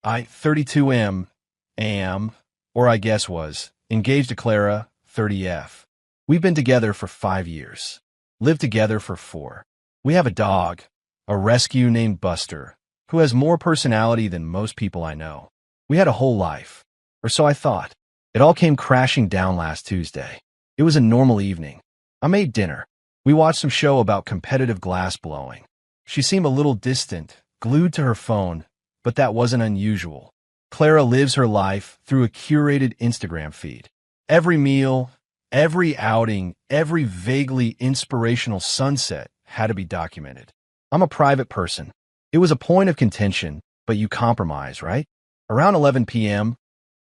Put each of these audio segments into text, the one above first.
I, 32M, am, or I guess was, engaged to Clara, 30F. We've been together for 5 years. Lived together for 4. We have a dog, a rescue named Buster, who has more personality than most people I know. We had a whole life, or so I thought. It all came crashing down last Tuesday. It was a normal evening. I made dinner. We watched some show about competitive glass blowing. She seemed a little distant, glued to her phone, but that wasn't unusual. Clara lives her life through a curated Instagram feed. Every meal, every outing, every vaguely inspirational sunset had to be documented. I'm a private person. It was a point of contention, but you compromise, right? Around 11 p.m.,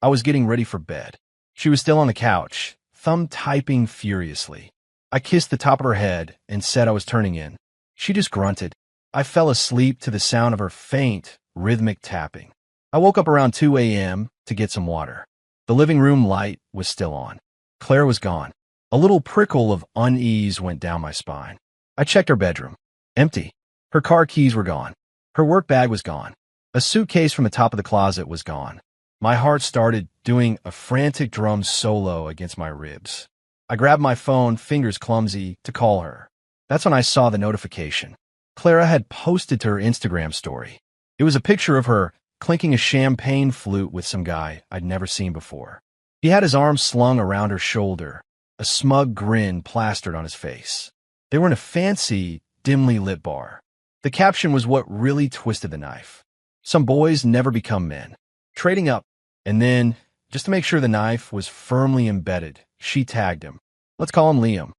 I was getting ready for bed. She was still on the couch, thumb typing furiously. I kissed the top of her head and said I was turning in. She just grunted. I fell asleep to the sound of her faint, rhythmic tapping. I woke up around 2 a.m. to get some water. The living room light was still on. Claire was gone. A little prickle of unease went down my spine. I checked her bedroom. Empty. Her car keys were gone. Her work bag was gone. A suitcase from the top of the closet was gone. My heart started doing a frantic drum solo against my ribs. I grabbed my phone, fingers clumsy, to call her. That's when I saw the notification. Clara had posted to her Instagram story. It was a picture of her clinking a champagne flute with some guy I'd never seen before. He had his arm slung around her shoulder, a smug grin plastered on his face. They were in a fancy, dimly lit bar. The caption was what really twisted the knife. Some boys never become men. Trading up, and then, just to make sure the knife was firmly embedded, she tagged him. Let's call him Liam.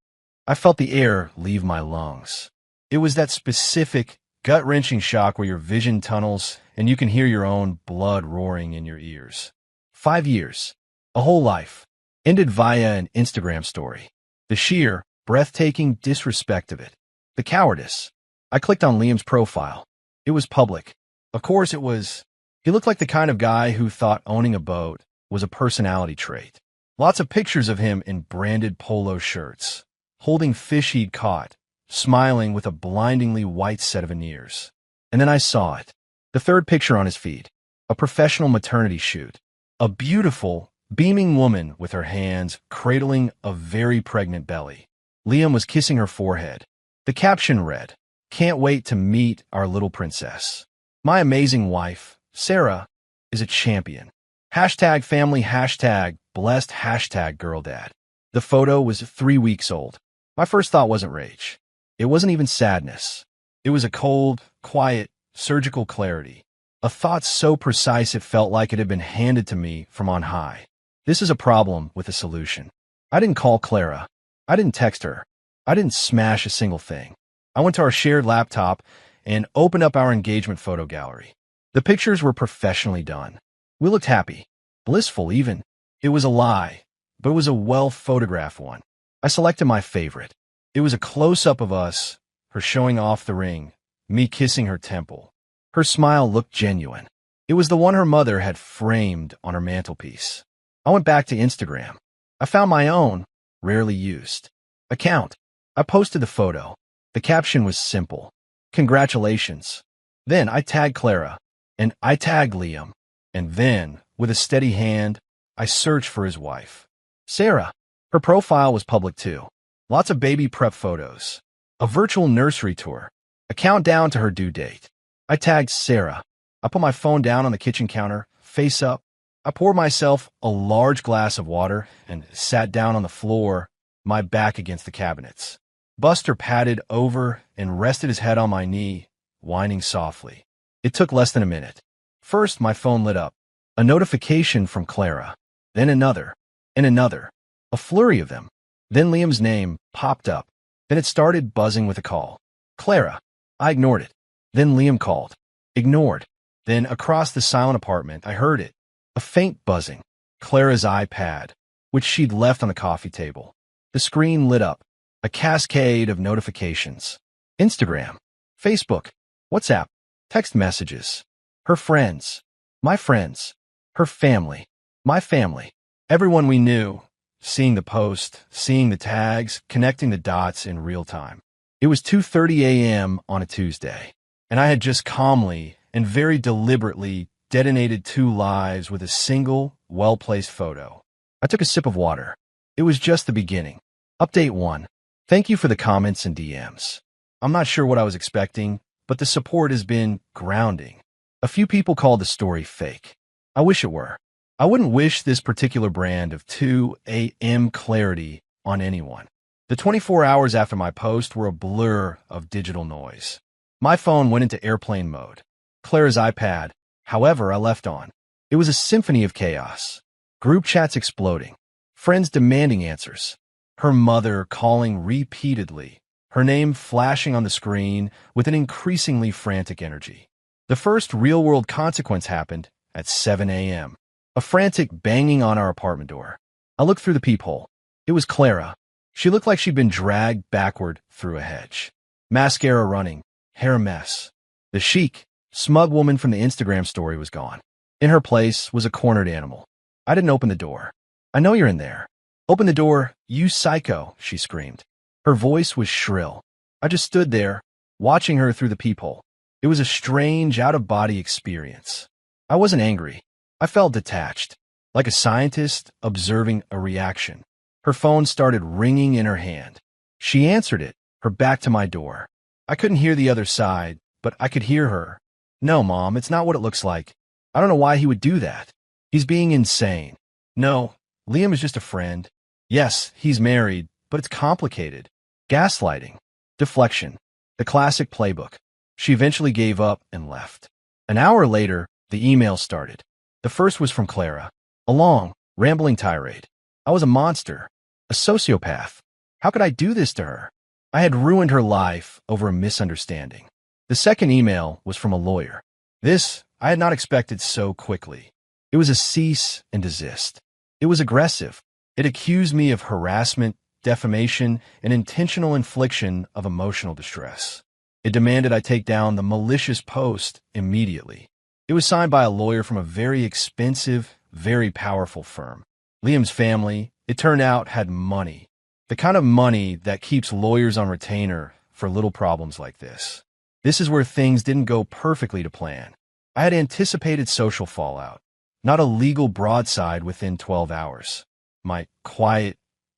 I felt the air leave my lungs. It was that specific, gut-wrenching shock where your vision tunnels and you can hear your own blood roaring in your ears. 5 years, a whole life, ended via an Instagram story. The sheer, breathtaking disrespect of it. The cowardice. I clicked on Liam's profile. It was public. Of course it was. He looked like the kind of guy who thought owning a boat was a personality trait. Lots of pictures of him in branded polo shirts, holding fish he'd caught, smiling with a blindingly white set of veneers. And then I saw it. The third picture on his feed. A professional maternity shoot. A beautiful, beaming woman with her hands cradling a very pregnant belly. Liam was kissing her forehead. The caption read, "Can't wait to meet our little princess. My amazing wife, Sarah, is a champion. Hashtag family, hashtag blessed, hashtag girl dad." The photo was 3 weeks old. My first thought wasn't rage. It wasn't even sadness. It was a cold, quiet, surgical clarity. A thought so precise it felt like it had been handed to me from on high. This is a problem with a solution. I didn't call Clara. I didn't text her. I didn't smash a single thing. I went to our shared laptop and opened up our engagement photo gallery. The pictures were professionally done. We looked happy, blissful even. It was a lie, but it was a well-photographed one. I selected my favorite. It was a close-up of us, her showing off the ring, me kissing her temple. Her smile looked genuine. It was the one her mother had framed on her mantelpiece. I went back to Instagram. I found my own, rarely used, account. I posted the photo. The caption was simple. Congratulations. Then I tagged Clara, and I tagged Liam, and then, with a steady hand, I searched for his wife. Sarah. Her profile was public too. Lots of baby prep photos. A virtual nursery tour. A countdown to her due date. I tagged Sarah. I put my phone down on the kitchen counter, face up. I poured myself a large glass of water and sat down on the floor, my back against the cabinets. Buster patted over and rested his head on my knee, whining softly. It took less than a minute. First, my phone lit up. A notification from Clara. Then another. And another. A flurry of them. Then Liam's name popped up. Then it started buzzing with a call. Clara. I ignored it. Then Liam called. Ignored. Then across the silent apartment, I heard it. A faint buzzing. Clara's iPad, which she'd left on the coffee table. The screen lit up. A cascade of notifications. Instagram. Facebook. WhatsApp. Text messages. Her friends. My friends. Her family. My family. Everyone we knew. Seeing the post, seeing the tags, connecting the dots in real time. It was 2:30 a.m. on a Tuesday, and I had just calmly and very deliberately detonated 2 lives with a single, well-placed photo. I took a sip of water. It was just the beginning. Update 1. Thank you for the comments and DMs. I'm not sure what I was expecting, but the support has been grounding. A few people called the story fake. I wish it were. I wouldn't wish this particular brand of 2 a.m. clarity on anyone. The 24 hours after my post were a blur of digital noise. My phone went into airplane mode. Clara's iPad, however, I left on. It was a symphony of chaos. Group chats exploding. Friends demanding answers. Her mother calling repeatedly. Her name flashing on the screen with an increasingly frantic energy. The first real-world consequence happened at 7 a.m. A frantic banging on our apartment door. I looked through the peephole. It was Clara. She looked like she'd been dragged backward through a hedge. Mascara running, hair a mess. The chic, smug woman from the Instagram story was gone. In her place was a cornered animal. I didn't open the door. I know you're in there. Open the door, you psycho, she screamed. Her voice was shrill. I just stood there, watching her through the peephole. It was a strange, out-of-body experience. I wasn't angry. I felt detached, like a scientist observing a reaction. Her phone started ringing in her hand. She answered it, her back to my door. I couldn't hear the other side, but I could hear her. No, Mom, it's not what it looks like. I don't know why he would do that. He's being insane. No, Liam is just a friend. Yes, he's married, but it's complicated. Gaslighting. Deflection. The classic playbook. She eventually gave up and left. An hour later, the email started. The first was from Clara. A long, rambling tirade. I was a monster. A sociopath. How could I do this to her? I had ruined her life over a misunderstanding. The second email was from a lawyer. This I had not expected so quickly. It was a cease and desist. It was aggressive. It accused me of harassment, defamation, and intentional infliction of emotional distress. It demanded I take down the malicious post immediately. It was signed by a lawyer from a very expensive, very powerful firm. Liam's family, it turned out, had money. The kind of money that keeps lawyers on retainer for little problems like this. This is where things didn't go perfectly to plan. I had anticipated social fallout, not a legal broadside within 12 hours. My quiet,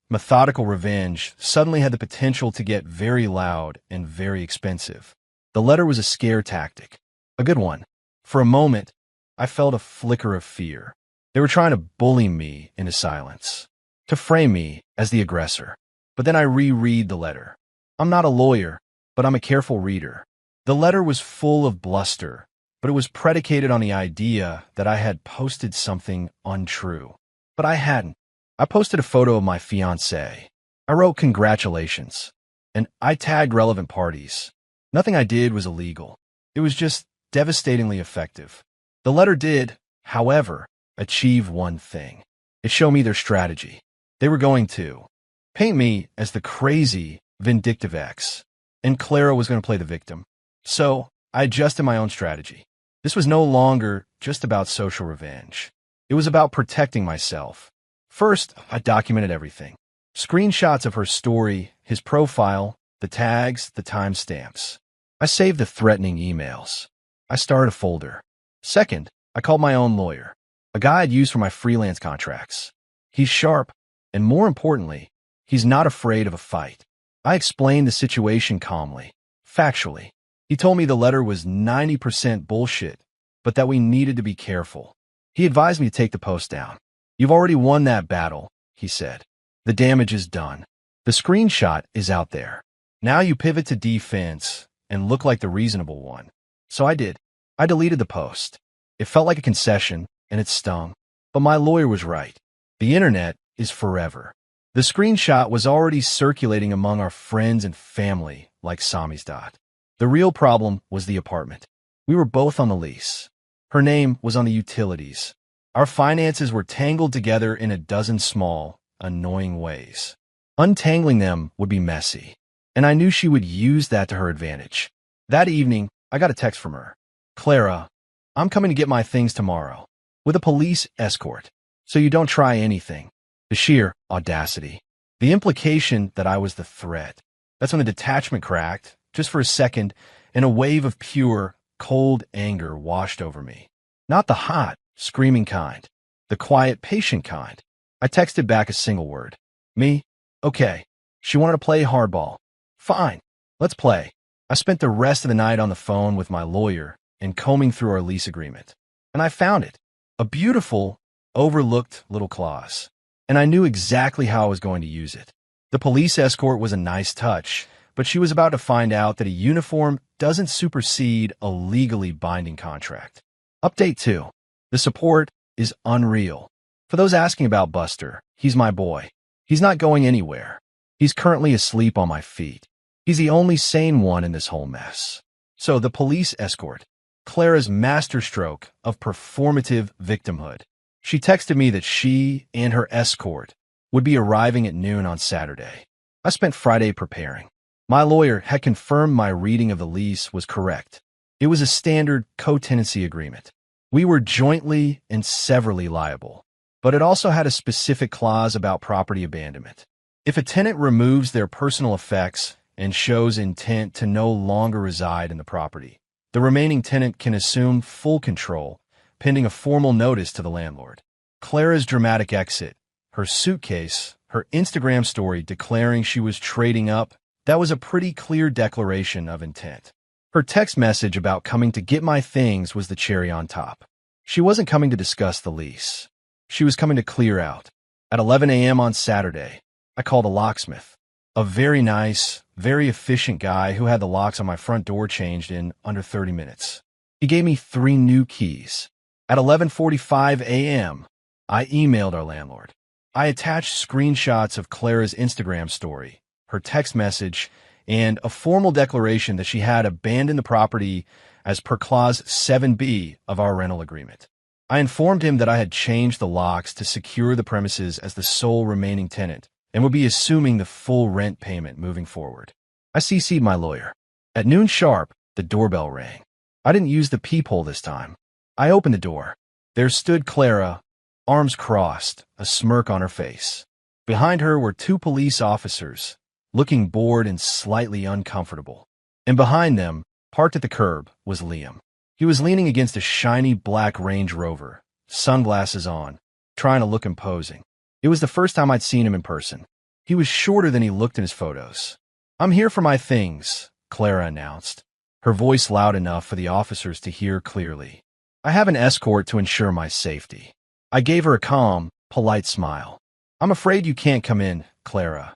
methodical revenge suddenly had the potential to get very loud and very expensive. The letter was a scare tactic. A good one. For a moment, I felt a flicker of fear. They were trying to bully me into silence, to frame me as the aggressor. But then I reread the letter. I'm not a lawyer, but I'm a careful reader. The letter was full of bluster, but it was predicated on the idea that I had posted something untrue. But I hadn't. I posted a photo of my fiancée. I wrote congratulations, and I tagged relevant parties. Nothing I did was illegal. It was just devastatingly effective. The letter did, however, achieve one thing. It showed me their strategy. They were going to paint me as the crazy, vindictive ex, and Clara was going to play the victim. So I adjusted my own strategy. This was no longer just about social revenge. It was about protecting myself. First, I documented everything. Screenshots of her story, his profile, the tags, the timestamps. I saved the threatening emails. I started a folder. Second, I called my own lawyer, a guy I'd used for my freelance contracts. He's sharp, and more importantly, he's not afraid of a fight. I explained the situation calmly, factually. He told me the letter was 90% bullshit, but that we needed to be careful. He advised me to take the post down. You've already won that battle, he said. The damage is done. The screenshot is out there. Now you pivot to defense and look like the reasonable one. So I did. I deleted the post. It felt like a concession, and it stung. But my lawyer was right. The internet is forever. The screenshot was already circulating among our friends and family like samizdat. The real problem was the apartment. We were both on the lease. Her name was on the utilities. Our finances were tangled together in a dozen small, annoying ways. Untangling them would be messy, and I knew she would use that to her advantage. That evening, I got a text from her. Clara, I'm coming to get my things tomorrow, with a police escort, so you don't try anything. The sheer audacity. The implication that I was the threat. That's when the detachment cracked, just for a second, and a wave of pure, cold anger washed over me. Not the hot, screaming kind. The quiet, patient kind. I texted back a single word. Me? Okay. She wanted to play hardball. Fine. Let's play. I spent the rest of the night on the phone with my lawyer and combing through our lease agreement. And I found it. A beautiful, overlooked little clause. And I knew exactly how I was going to use it. The police escort was a nice touch, but she was about to find out that a uniform doesn't supersede a legally binding contract. Update 2. The support is unreal. For those asking about Buster, he's my boy. He's not going anywhere. He's currently asleep on my feet. He's the only sane one in this whole mess. So the police escort, Clara's masterstroke of performative victimhood. She texted me that she and her escort would be arriving at noon on Saturday. I spent Friday preparing. My lawyer had confirmed my reading of the lease was correct. It was a standard co-tenancy agreement. We were jointly and severally liable, but it also had a specific clause about property abandonment. If a tenant removes their personal effects and shows intent to no longer reside in the property, the remaining tenant can assume full control, pending a formal notice to the landlord. Clara's dramatic exit, her suitcase, her Instagram story declaring she was trading up, that was a pretty clear declaration of intent. Her text message about coming to get my things was the cherry on top. She wasn't coming to discuss the lease. She was coming to clear out. At 11 a.m. on Saturday, I called a locksmith. A very nice, very efficient guy who had the locks on my front door changed in under 30 minutes. He gave me 3 new keys. At 11:45 a.m., I emailed our landlord. I attached screenshots of Clara's Instagram story, her text message, and a formal declaration that she had abandoned the property as per Clause 7B of our rental agreement. I informed him that I had changed the locks to secure the premises as the sole remaining tenant and would be assuming the full rent payment moving forward. I CC'd my lawyer. At noon sharp, the doorbell rang. I didn't use the peephole this time. I opened the door. There stood Clara, arms crossed, a smirk on her face. Behind her were 2 police officers, looking bored and slightly uncomfortable. And behind them, parked at the curb, was Liam. He was leaning against a shiny black Range Rover, sunglasses on, trying to look imposing. It was the first time I'd seen him in person. He was shorter than he looked in his photos. "I'm here for my things," Clara announced, her voice loud enough for the officers to hear clearly. "I have an escort to ensure my safety." I gave her a calm, polite smile. "I'm afraid you can't come in, Clara."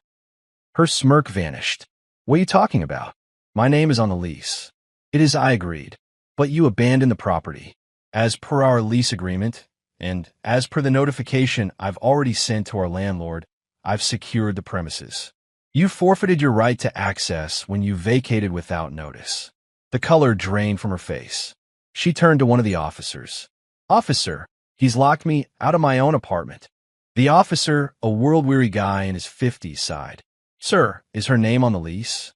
Her smirk vanished. "What are you talking about? My name is on the lease." "It is," I agreed. "But you abandoned the property. As per our lease agreement, and as per the notification I've already sent to our landlord, I've secured the premises. You forfeited your right to access when you vacated without notice." The color drained from her face. She turned to one of the officers. "Officer, he's locked me out of my own apartment." The officer, a world-weary guy in his 50s, sighed. "Sir, is her name on the lease?"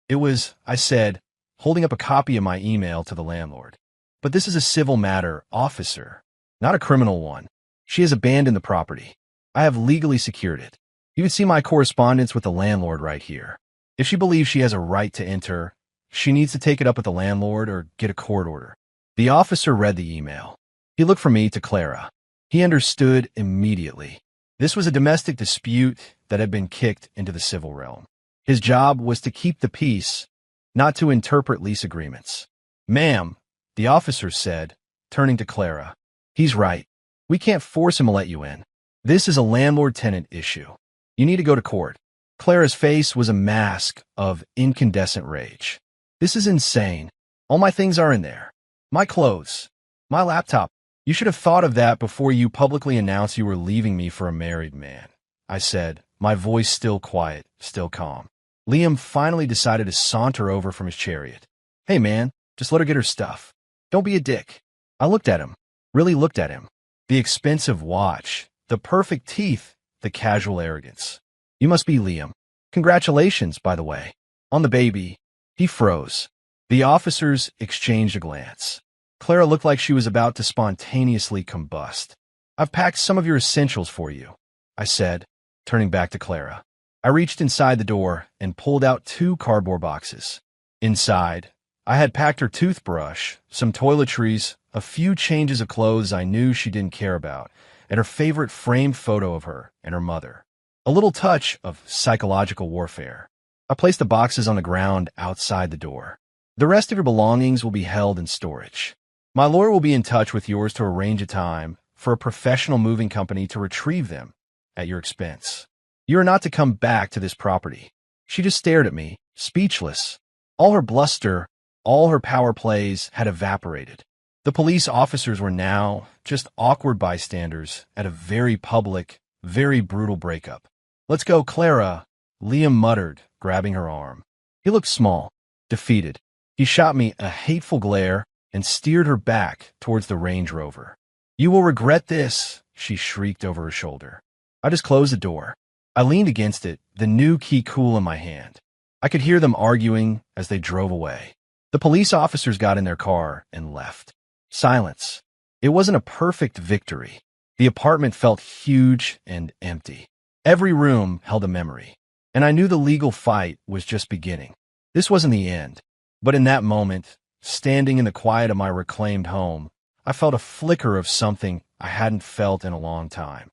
"It was," I said, holding up a copy of my email to the landlord. "But this is a civil matter, officer, not a criminal one. She has abandoned the property. I have legally secured it. You can see my correspondence with the landlord right here. If she believes she has a right to enter, she needs to take it up with the landlord or get a court order." The officer read the email. He looked from me to Clara. He understood immediately. This was a domestic dispute that had been kicked into the civil realm. His job was to keep the peace, not to interpret lease agreements. "Ma'am," the officer said, turning to Clara, "he's right. We can't force him to let you in. This is a landlord-tenant issue. You need to go to court." Clara's face was a mask of incandescent rage. "This is insane. All my things are in there. My clothes. My laptop. You should have thought of that before you publicly announced you were leaving me for a married man," I said, my voice still quiet, still calm. Liam finally decided to saunter over from his chariot. "Hey man, just let her get her stuff. Don't be a dick." I looked at him, really looked at him. The expensive watch, the perfect teeth, the casual arrogance. "You must be Liam. Congratulations, by the way. On the baby." He froze. The officers exchanged a glance. Clara looked like she was about to spontaneously combust. "I've packed some of your essentials for you," I said, turning back to Clara. I reached inside the door and pulled out 2 cardboard boxes. Inside, I had packed her toothbrush, some toiletries, a few changes of clothes I knew she didn't care about, and her favorite framed photo of her and her mother. A little touch of psychological warfare. I placed the boxes on the ground outside the door. The rest of your belongings will be held in storage. My lawyer will be in touch with yours to arrange a time for a professional moving company to retrieve them at your expense. You are not to come back to this property. She just stared at me, speechless. All her bluster, all her power plays had evaporated. The police officers were now just awkward bystanders at a very public, very brutal breakup. "Let's go, Clara," Liam muttered, grabbing her arm. He looked small, defeated. He shot me a hateful glare and steered her back towards the Range Rover. "You will regret this," she shrieked over her shoulder. I just closed the door. I leaned against it, the new key cool in my hand. I could hear them arguing as they drove away. The police officers got in their car and left. Silence. It wasn't a perfect victory. The apartment felt huge and empty. Every room held a memory, and I knew the legal fight was just beginning. This wasn't the end, but in that moment, standing in the quiet of my reclaimed home, I felt a flicker of something I hadn't felt in a long time.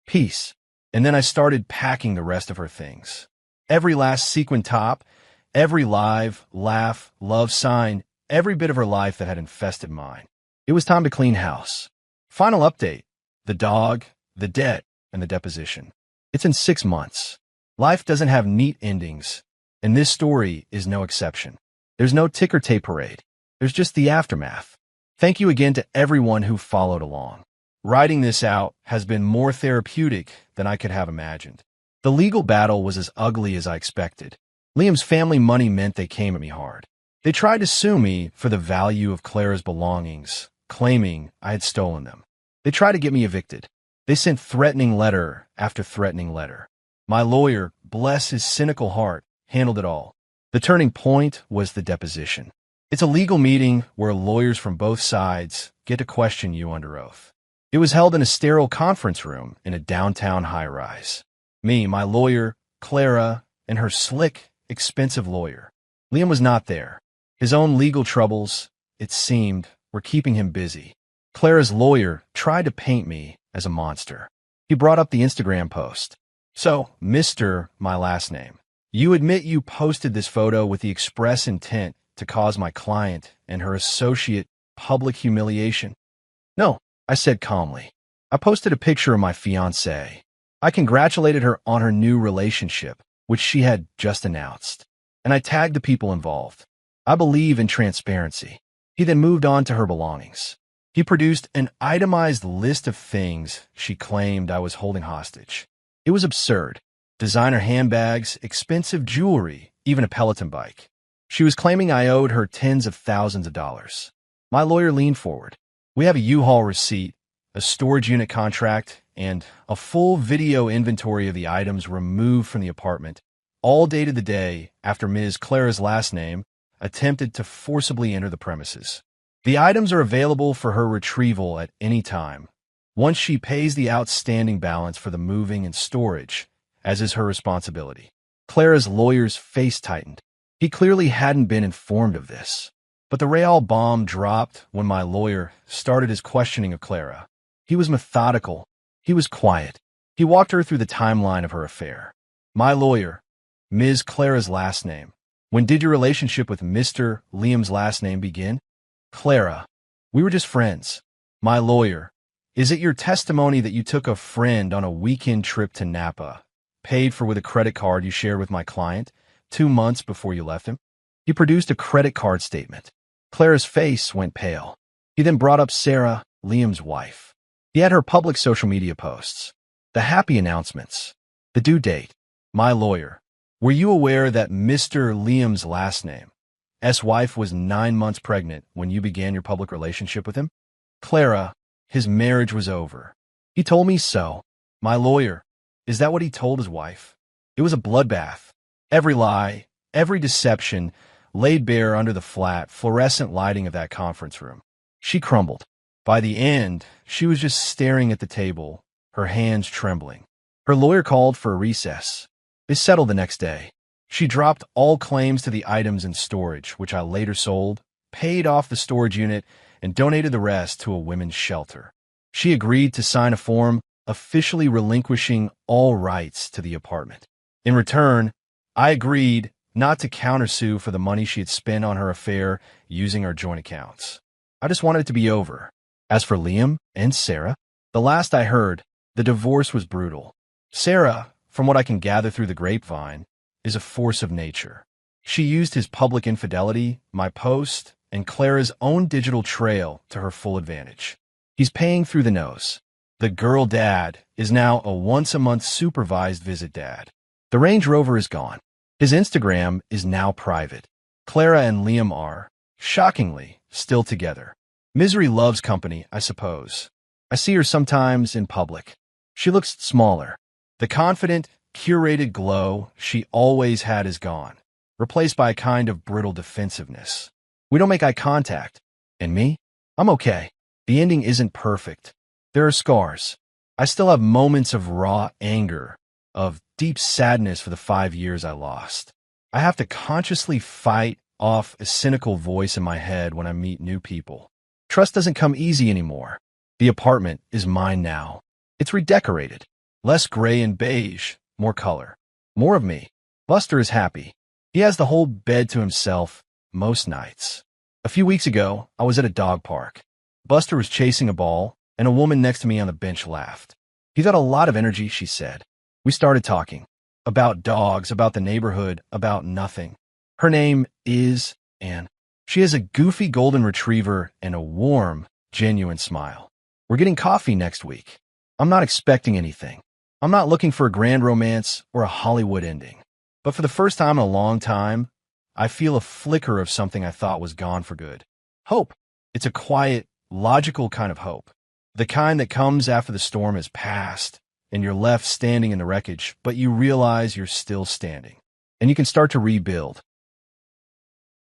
Peace. And then I started packing the rest of her things. Every last sequin top, every live, laugh, love sign, every bit of her life that had infested mine. It was time to clean house. Final update: the dog, the debt, and the deposition. It's in 6 months. Life doesn't have neat endings, and this story is no exception. There's no ticker tape parade. There's just the aftermath. Thank you again to everyone who followed along. Writing this out has been more therapeutic than I could have imagined. The legal battle was as ugly as I expected. Liam's family money meant they came at me hard. They tried to sue me for the value of Clara's belongings, claiming I had stolen them. They tried to get me evicted. They sent threatening letter after threatening letter. My lawyer, bless his cynical heart, handled it all. The turning point was the deposition. It's a legal meeting where lawyers from both sides get to question you under oath. It was held in a sterile conference room in a downtown high-rise. Me, my lawyer, Clara, and her slick, expensive lawyer. Liam was not there. His own legal troubles, it seemed, were keeping him busy. Clara's lawyer tried to paint me as a monster. He brought up the Instagram post. "So, Mr. my last name, you admit you posted this photo with the express intent to cause my client and her associate public humiliation?" "No," I said calmly. "I posted a picture of my fiancée. I congratulated her on her new relationship, which she had just announced, and I tagged the people involved. I believe in transparency." He then moved on to her belongings. He produced an itemized list of things she claimed I was holding hostage. It was absurd. Designer handbags, expensive jewelry, even a Peloton bike. She was claiming I owed her tens of thousands of dollars. My lawyer leaned forward. "We have a U-Haul receipt, a storage unit contract, and a full video inventory of the items removed from the apartment, all dated the day after Ms. Clara's last name attempted to forcibly enter the premises. The items are available for her retrieval at any time, once she pays the outstanding balance for the moving and storage, as is her responsibility." Clara's lawyer's face tightened. He clearly hadn't been informed of this. But the real bomb dropped when my lawyer started his questioning of Clara. He was methodical. He was quiet. He walked her through the timeline of her affair. "My lawyer, Ms. Clara's last name. When did your relationship with Mr. Liam's last name begin?" "Clara, we were just friends." "My lawyer, is it your testimony that you took a friend on a weekend trip to Napa, paid for with a credit card you shared with my client, 2 months before you left him?" He produced a credit card statement. Clara's face went pale. He then brought up Sarah, Liam's wife. He had her public social media posts, the happy announcements, the due date. "My lawyer, were you aware that Mr. Liam's last name, wife, was 9 months pregnant when you began your public relationship with him?" "Clara, his marriage was over. He told me so." "My lawyer, is that what he told his wife?" It was a bloodbath. Every lie, every deception laid bare under the flat, fluorescent lighting of that conference room. She crumbled. By the end, she was just staring at the table, her hands trembling. Her lawyer called for a recess. They settled the next day. She dropped all claims to the items in storage, which I later sold, paid off the storage unit, and donated the rest to a women's shelter. She agreed to sign a form officially relinquishing all rights to the apartment. In return, I agreed not to countersue for the money she had spent on her affair using our joint accounts. I just wanted it to be over. As for Liam and Sarah, the last I heard, the divorce was brutal. Sarah, from what I can gather through the grapevine, is a force of nature. She used his public infidelity, my post, and Clara's own digital trail to her full advantage. He's paying through the nose. The girl dad is now a once-a-month supervised visit dad. The Range Rover is gone. His Instagram is now private. Clara and Liam are, shockingly, still together. Misery loves company, I suppose. I see her sometimes in public. She looks smaller. The confident, curated glow she always had is gone, replaced by a kind of brittle defensiveness. We don't make eye contact. And me? I'm okay. The ending isn't perfect. There are scars. I still have moments of raw anger, of deep sadness for the 5 years I lost. I have to consciously fight off a cynical voice in my head when I meet new people. Trust doesn't come easy anymore. The apartment is mine now. It's redecorated. Less gray and beige, more color. More of me. Buster is happy. He has the whole bed to himself most nights. A few weeks ago, I was at a dog park. Buster was chasing a ball, and a woman next to me on the bench laughed. He got a lot of energy, she said. We started talking. About dogs, about the neighborhood, about nothing. Her name is Anne. She has a goofy golden retriever and a warm, genuine smile. We're getting coffee next week. I'm not expecting anything. I'm not looking for a grand romance or a Hollywood ending. But for the first time in a long time, I feel a flicker of something I thought was gone for good. Hope. It's a quiet, logical kind of hope. The kind that comes after the storm has passed, and you're left standing in the wreckage, but you realize you're still standing. And you can start to rebuild.